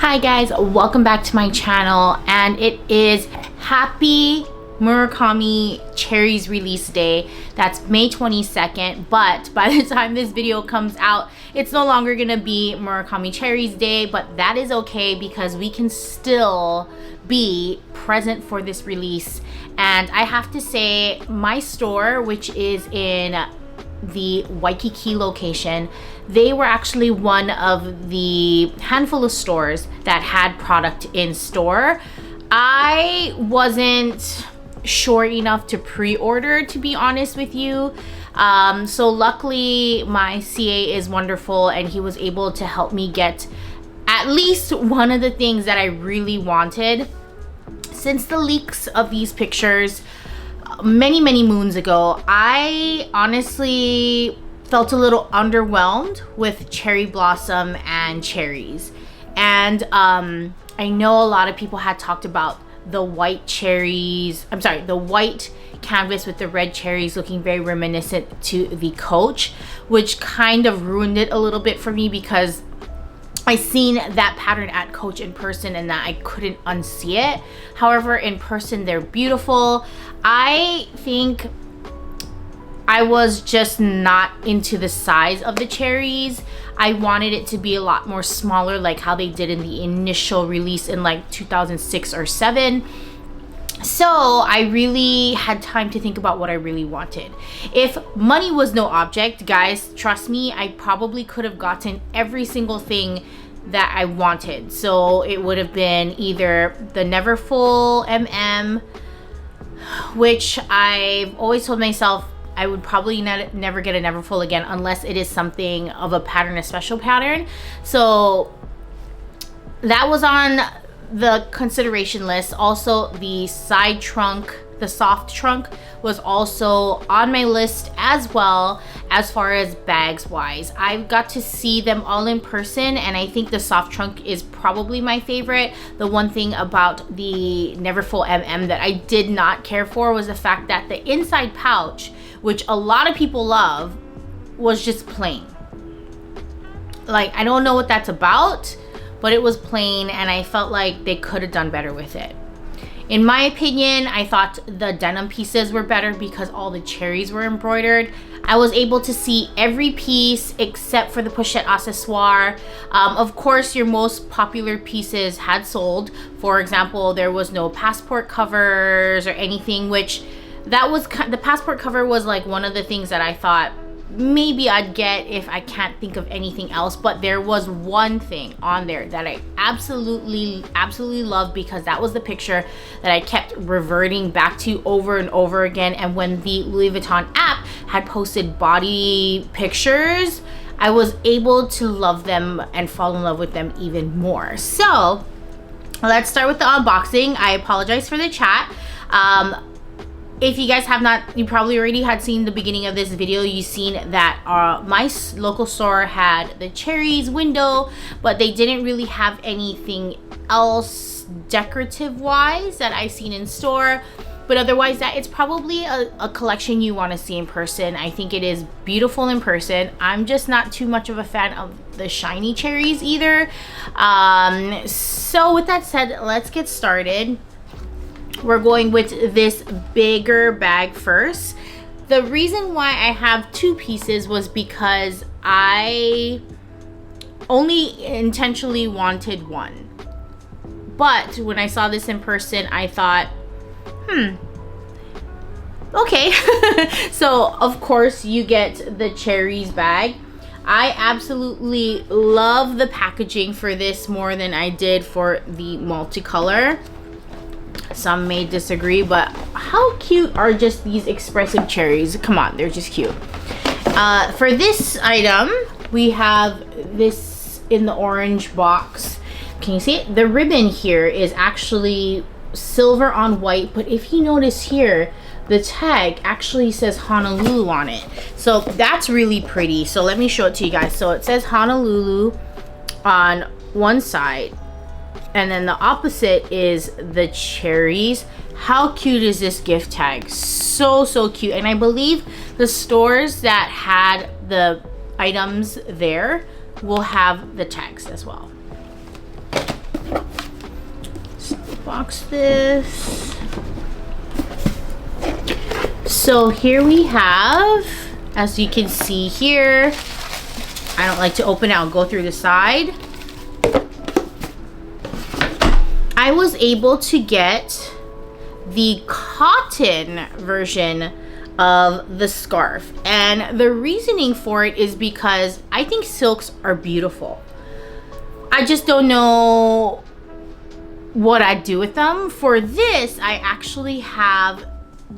Hi guys, welcome back to my channel, and it is happy Murakami Cherries release day. That's May 22nd, but by the time this video comes out, it's no longer gonna be Murakami Cherries day, but that is okay because we can still be present for this release. And I have to say, my store, which is in the Waikiki location, they were actually one of the handful of stores that had product in store. I wasn't sure enough to pre-order, to be honest with you. So luckily my CA is wonderful and he was able to help me get at least one of the things that I really wanted. Since the leaks of these pictures many moons ago, I honestly felt a little underwhelmed with Cherry Blossom and Cherries. And I know a lot of people had talked about the white cherries, the white canvas with the red cherries looking very reminiscent to the Coach, which kind of ruined it a little bit for me because I seen that pattern at Coach in person and that I couldn't unsee it. However, in person they're beautiful. I think I was just not into the size of the cherries. I wanted it to be a lot more smaller, like how they did in the initial release in like 2006 or 7. So I really had time to think about what I really wanted. If money was no object, guys, trust me, I probably could have gotten every single thing that I wanted. So it would have been either the Neverfull MM, which I've always told myself I would probably never get a Neverfull again unless it is something of a pattern, a special pattern. So that was on the consideration list. Also, the side trunk, the soft trunk, was also on my list as well. As far as bags wise, I've got to see them all in person, and I think the soft trunk is probably my favorite. The one thing about the Neverfull MM that I did not care for was the fact that the inside pouch, which a lot of people love, was just plain. Like, I don't know what that's about, but it was plain, and I felt like they could have done better with it. In my opinion, I thought the denim pieces were better because all the cherries were embroidered. I was able to see every piece except for the pochette accessoire. Of course, your most popular pieces had sold. For example, there was no passport covers or anything, which that was, the passport cover was like one of the things that I thought maybe I'd get if I can't think of anything else. But there was one thing on there that I absolutely loved, because that was the picture that I kept reverting back to over and over again. And when the Louis Vuitton app had posted body pictures, I was able to love them and fall in love with them even more. So let's start with the unboxing. I apologize for the chat. If you guys have not, you probably already had seen the beginning of this video. You've seen that my local store had the cherries window, but they didn't really have anything else decorative wise that I've seen in store. But otherwise, that it's probably a collection you want to see in person. I think it is beautiful in person. I'm just not too much of a fan of the shiny cherries either. So with that said, let's get started. We're going with this bigger bag first. The reason why I have two pieces was because I only intentionally wanted one. But when I saw this in person, I thought, okay. So of course you get the cherries bag. I absolutely love the packaging for this more than I did for the multicolor. Some may disagree, but how cute are just these expressive cherries? Come on, they're just cute. For this item, we have this in the orange box. Can you see it? The ribbon here is actually silver on white, but if you notice here, the tag actually says Honolulu on it. So that's really pretty. So let me show it to you guys. So it says Honolulu on one side, and then the opposite is the cherries. How cute is this gift tag? So cute. And I believe the stores that had the items there will have the tags as well. So box this. So here we have, as you can see here, I don't like to open it, I'll go through the side. I was able to get the cotton version of the scarf, and the reasoning for it is because I think silks are beautiful. I just don't know what I'd do with them. For this, I actually have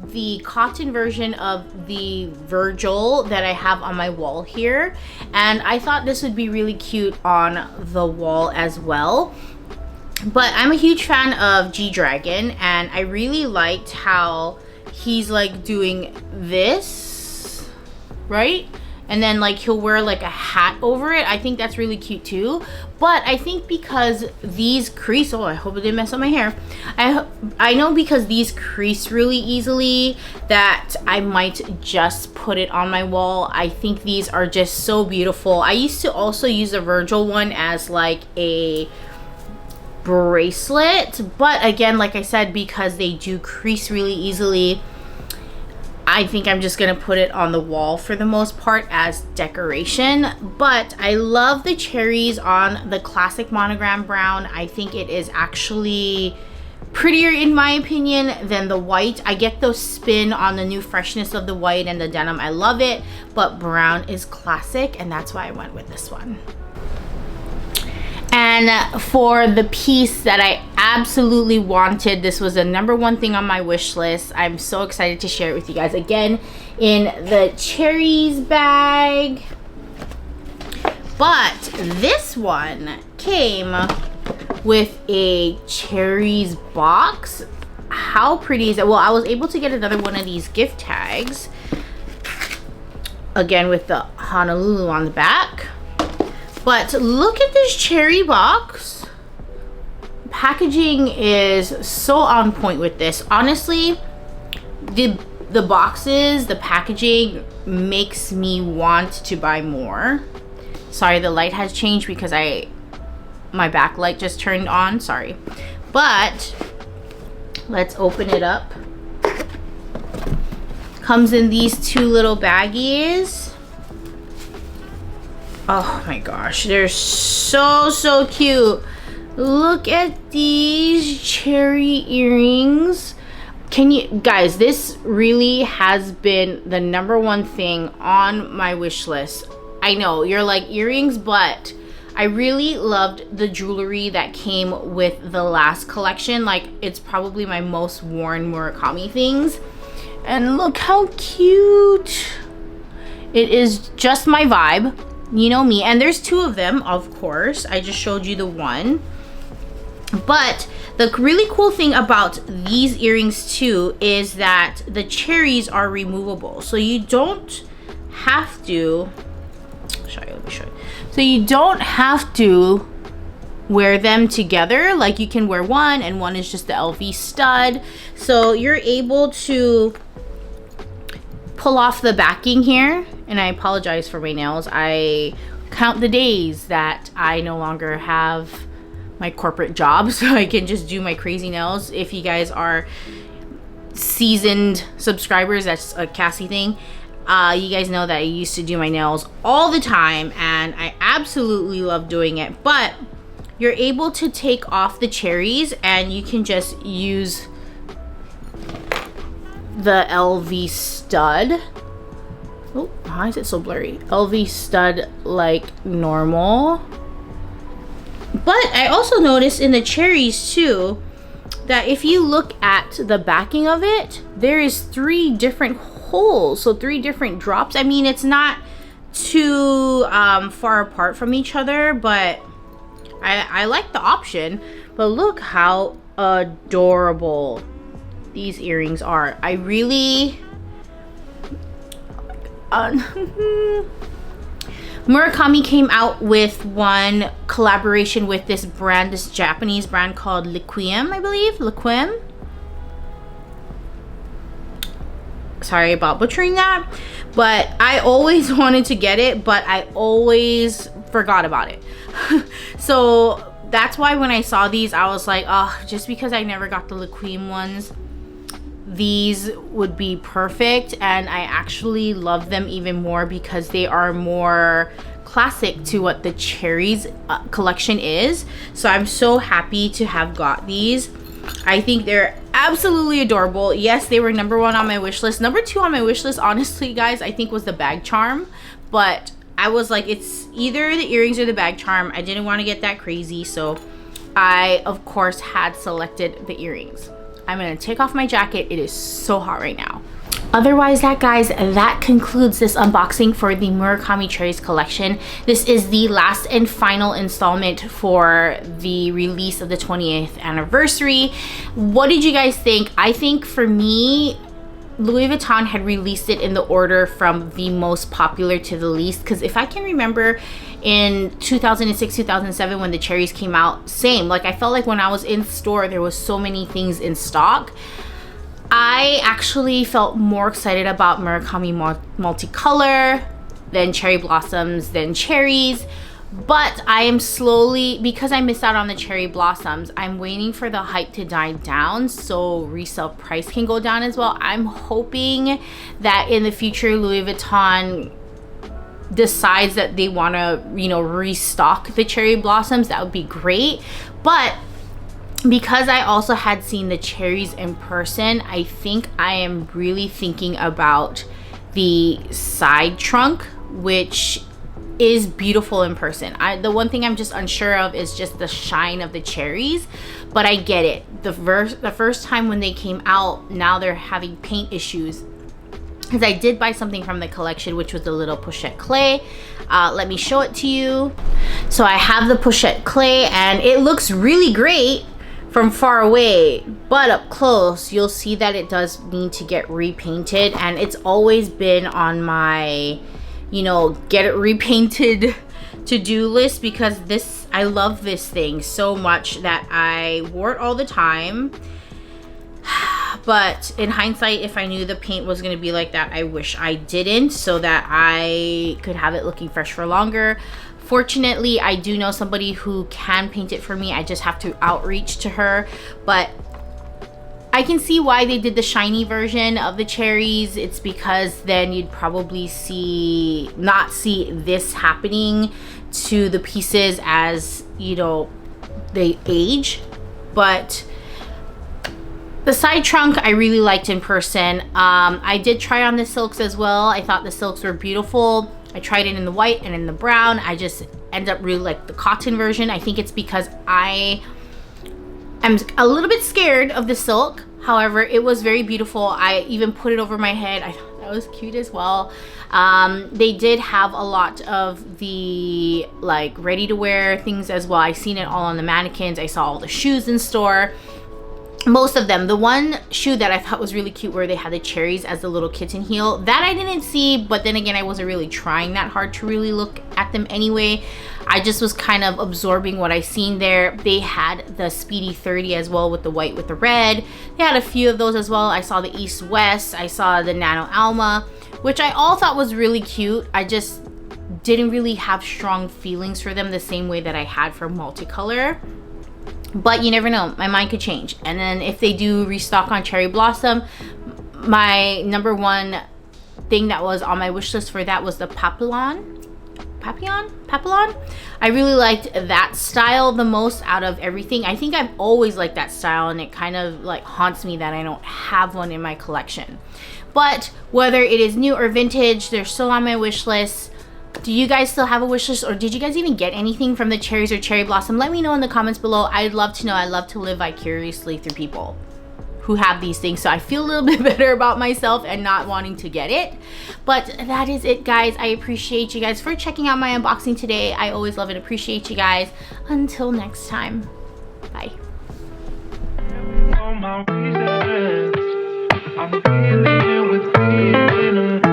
the cotton version of the Virgil that I have on my wall here, and I thought this would be really cute on the wall as well. But I'm a huge fan of G-Dragon, and I really liked how he's like doing this, right? And then like he'll wear like a hat over it. I think that's really cute too. But I think because these crease, oh, I hope it didn't mess up my hair. I know because these crease really easily that I might just put it on my wall. I think these are just so beautiful. I used to also use the Virgil one as like a bracelet, but again, like I said, because they do crease really easily, I think I'm just gonna put it on the wall for the most part as decoration. But I love the cherries on the classic monogram brown. I think it is actually prettier in my opinion than the white. I get the spin on the new freshness of the white and the denim. I love it, but brown is classic, and that's why I went with this one. And for the piece that I absolutely wanted, this was the #1 thing on my wish list. I'm so excited to share it with you guys. Again, in the cherries bag. But this one came with a cherries box. How pretty is it? Well, I was able to get another one of these gift tags. Again, with the Honolulu on the back. But look at this cherry box. Packaging is so on point with this. Honestly, the boxes, the packaging makes me want to buy more. Sorry, the light has changed because my backlight just turned on, sorry. But let's open it up. Comes in these two little baggies. Oh my gosh, they're so cute. Look at these cherry earrings. Can you guys, this really has been the #1 thing on my wish list. I know you're like earrings, but I really loved the jewelry that came with the last collection. Like, it's probably my most worn Murakami things. And look how cute. It is just my vibe. You know me. And there's two of them, of course. I just showed you the one. But the really cool thing about these earrings too is that the cherries are removable. So you don't have to, let me show you. So you don't have to wear them together. Like, you can wear one and one is just the LV stud. So you're able to pull off the backing here. And I apologize for my nails. I count the days that I no longer have my corporate job, so I can just do my crazy nails. If you guys are seasoned subscribers, that's a Cassie thing. You guys know that I used to do my nails all the time, and I absolutely love doing it. But you're able to take off the cherries, and you can just use the LV stud. Oh, why is it so blurry? LV stud like normal. But I also noticed in the cherries too that if you look at the backing of it, there is 3 different holes, so 3 different drops. I mean, it's not too far apart from each other, but I like the option. But look how adorable these earrings are. I really Murakami came out with one collaboration with this brand, this Japanese brand called 𝓭𝓏, I believe. 𝓭𝓏. Sorry about butchering that. But I always wanted to get it, but I always forgot about it. So that's why when I saw these, I was like, oh, just because I never got the liquime ones, these would be perfect. And I actually love them even more because they are more classic to what the Cherries collection is. So I'm so happy to have got these. I think they're absolutely adorable. Yes, they were number 1 on my wish list. Number 2 on my wish list, honestly guys, I think was the bag charm, but I was like, it's either the earrings or the bag charm. I didn't want to get that crazy, so I of course had selected the earrings. I'm gonna take off my jacket. It is so hot right now. Otherwise, guys, that concludes this unboxing for the Murakami Cherries collection. This is the last and final installment for the release of the 20th anniversary. What did you guys think? I think for me, Louis Vuitton had released it in the order from the most popular to the least, because if I can remember in 2006, 2007 when the Cherries came out, same, like I felt like when I was in store there was so many things in stock. I actually felt more excited about Murakami Multicolor, then Cherry Blossoms, then Cherries. But I am slowly, because I missed out on the Cherry Blossoms, I'm waiting for the hype to die down so resale price can go down as well. I'm hoping that in the future Louis Vuitton decides that they want to, you know, restock the Cherry Blossoms. That would be great. But because I also had seen the Cherries in person, I think I am really thinking about the side trunk, which is beautiful in person. The one thing I'm just unsure of is just the shine of the Cherries, but I get it. The first time when they came out, now they're having paint issues, because I did buy something from the collection, which was the little pochette clay. Let me show it to you. So I have the pochette clay and it looks really great from far away, but up close you'll see that it does need to get repainted, and it's always been on my, you know, get it repainted to-do list, because this, I love this thing so much that I wore it all the time. But in hindsight, if I knew the paint was going to be like that, I wish I didn't, so that I could have it looking fresh for longer. Fortunately, I do know somebody who can paint it for me. I just have to outreach to her. But I can see why they did the shiny version of the Cherries. It's because then you'd probably not see this happening to the pieces as, you know, they age. But the side trunk I really liked in person. I did try on the silks as well. I thought the silks were beautiful. I tried it in the white and in the brown. I just end up really like the cotton version. I think it's because I am a little bit scared of the silk. However, it was very beautiful. I even put it over my head. I thought that was cute as well. They did have a lot of the like ready to wear things as well. I seen it all on the mannequins. I saw all the shoes in store. Most of them. The one shoe that I thought was really cute where they had the cherries as the little kitten heel, that I didn't see, but then again I wasn't really trying that hard to really look at them anyway. I just was kind of absorbing what I seen there. They had the Speedy 30 as well with the white with the red. They had a few of those as well. I saw the East West, I saw the Nano Alma, which I all thought was really cute. I just didn't really have strong feelings for them the same way that I had for Multicolor. But you never know, my mind could change. And then if they do restock on Cherry Blossom, my number 1 thing that was on my wish list for that was the Papillon. I really liked that style the most out of everything. I think I've always liked that style, and it kind of like haunts me that I don't have one in my collection. But whether it is new or vintage, they're still on my wish list. Do you guys still have a wish list, or did you guys even get anything from the Cherries or Cherry Blossom? Let me know in the comments below. I'd love to know. I love to live vicariously through people who have these things, so I feel a little bit better about myself and not wanting to get it. But that is it, guys. I appreciate you guys for checking out my unboxing today. I always love and appreciate you guys. Until next time, bye. I'm feeling it with